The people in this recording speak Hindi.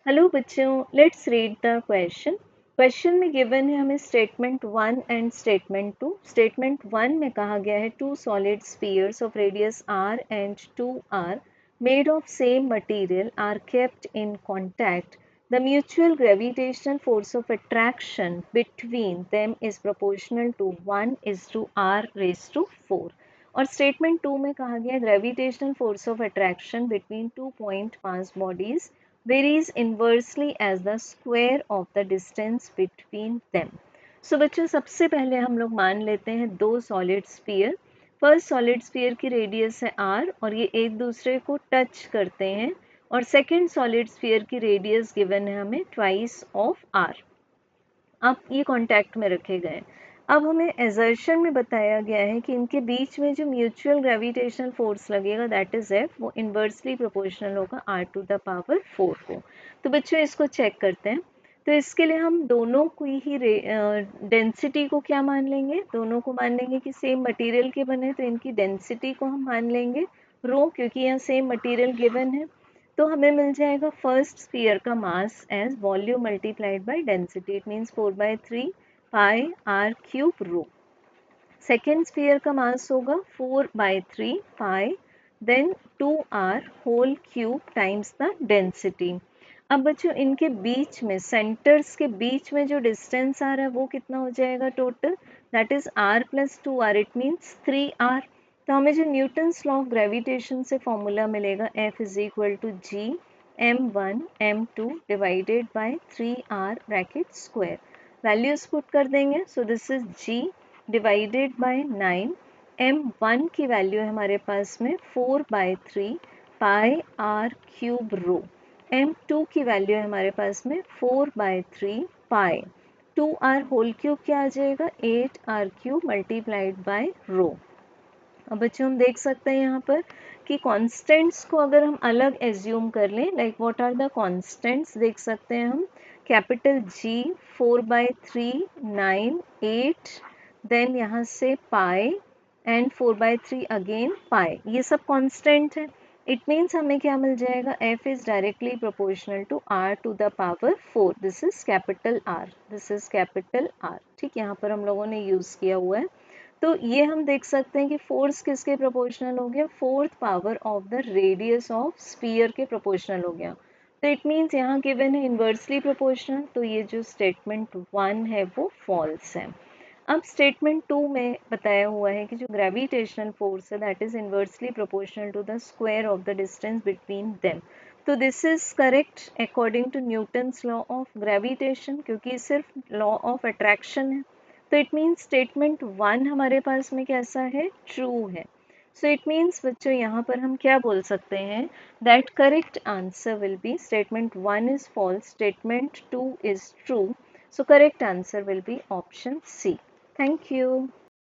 हेलो बच्चों, let's read the question. Question में गिवन है हमें स्टेटमेंट 1 एंड स्टेटमेंट 2। स्टेटमेंट 1 में कहा गया है two solid spheres of radius r and 2r made of same material are kept in contact. The mutual gravitational force of attraction between them is proportional to 1 is to r raise to 4। और स्टेटमेंट 2 में कहा गया gravitational force of attraction between two point mass bodies varies inversely as the square of the distance between them। सो बच्चों सबसे पहले हम लोग मान लेते हैं दो solid sphere. First solid sphere की रेडियस है r और ये एक दूसरे को टच करते हैं, और सेकंड सॉलिड स्फीयर की रेडियस गिवन है हमें ट्वाइस ऑफ r। अब ये कांटेक्ट में रखे गए। अब हमें एजर्शन में बताया गया है कि इनके बीच में जो म्यूचुअल ग्रेविटेशनल फोर्स लगेगा दैट इज एफ, वो इन्वर्सली प्रोपोर्शनल होगा r टू द पावर 4 को। तो बच्चों इसको चेक करते हैं। तो इसके लिए हम दोनों को ही डेंसिटी को क्या मान लेंगे, दोनों को मान लेंगे कि सेम मटेरियल के बने, तो इनकी डेंसिटी को हम मान लेंगे रो, क्योंकि यहाँ सेम मटेरियल गिवन है। तो हमें मिल जाएगा फर्स्ट स्फीयर का mass as volume multiplied by density, it means 4/3 pi r cube rho. Second sphere का मास होगा 4/3 pi then 2r whole cube times the density. अब बच्चों इनके बीच में, सेंटर्स के बीच में जो डिस्टेंस आ रहा है वो कितना हो जाएगा total, that is r plus 2r, it means 3r। तो हमें जो न्यूटन्स लॉ ऑफ ग्रेविटेशन से फॉर्मूला मिलेगा F is equal to G m1 m2 divided by 3r bracket square. Values put कर देंगे। So this is g divided by 9। m1 की वैल्यू है हमारे पास में 4/3 पाई r क्यूब रो। m2 की वैल्यू है हमारे पास में 4/3 पाई 2r होल क्यूब क्या आ जाएगा 8r क्यूब मल्टीप्लाइड बाय रो। अब बच्चों हम देख सकते हैं यहाँ पर कि कॉन्स्टेंट्स को अगर हम अलग एज्यूम कर लें, like what are the constants, देख सकते हैं हम कैपिटल G 4/3 9 8 देन यहाँ से पाई एंड 4/3 अगेन पाई, ये सब कांस्टेंट है। इट मीन्स हमें क्या मिल जाएगा, F is directly proportional to R to the power 4। This is capital R, this is capital R। ठीक, यहाँ पर हम लोगों ने यूज किया हुआ है। तो ये हम देख सकते हैं कि फोर्स किसके प्रोपोर्शनल हो गया, fourth power of the radius of sphere के प्रोपोर्शनल हो गया। तो इट मीन्स यहाँ गिवन है इन्वर्सली प्रोपोर्शनल, तो ये जो स्टेटमेंट 1 है वो फॉल्स है। अब स्टेटमेंट 2 में बताया हुआ है कि जो ग्रेविटेशनल फोर्स है that is inversely proportional to the square of the distance between them. तो this is correct according to Newton's law of gravitation, क्योंकि सिर्फ लॉ ऑफ अट्रैक्शन है। तो इट मीन्स स्टेटमेंट 1 हमारे पास में कैसा है, ट्रू है। सो इट मीन्स बच्चों यहाँ पर हम क्या बोल सकते हैं, that correct answer will be statement 1 is false, statement 2 is true. So correct answer will be option C. Thank you.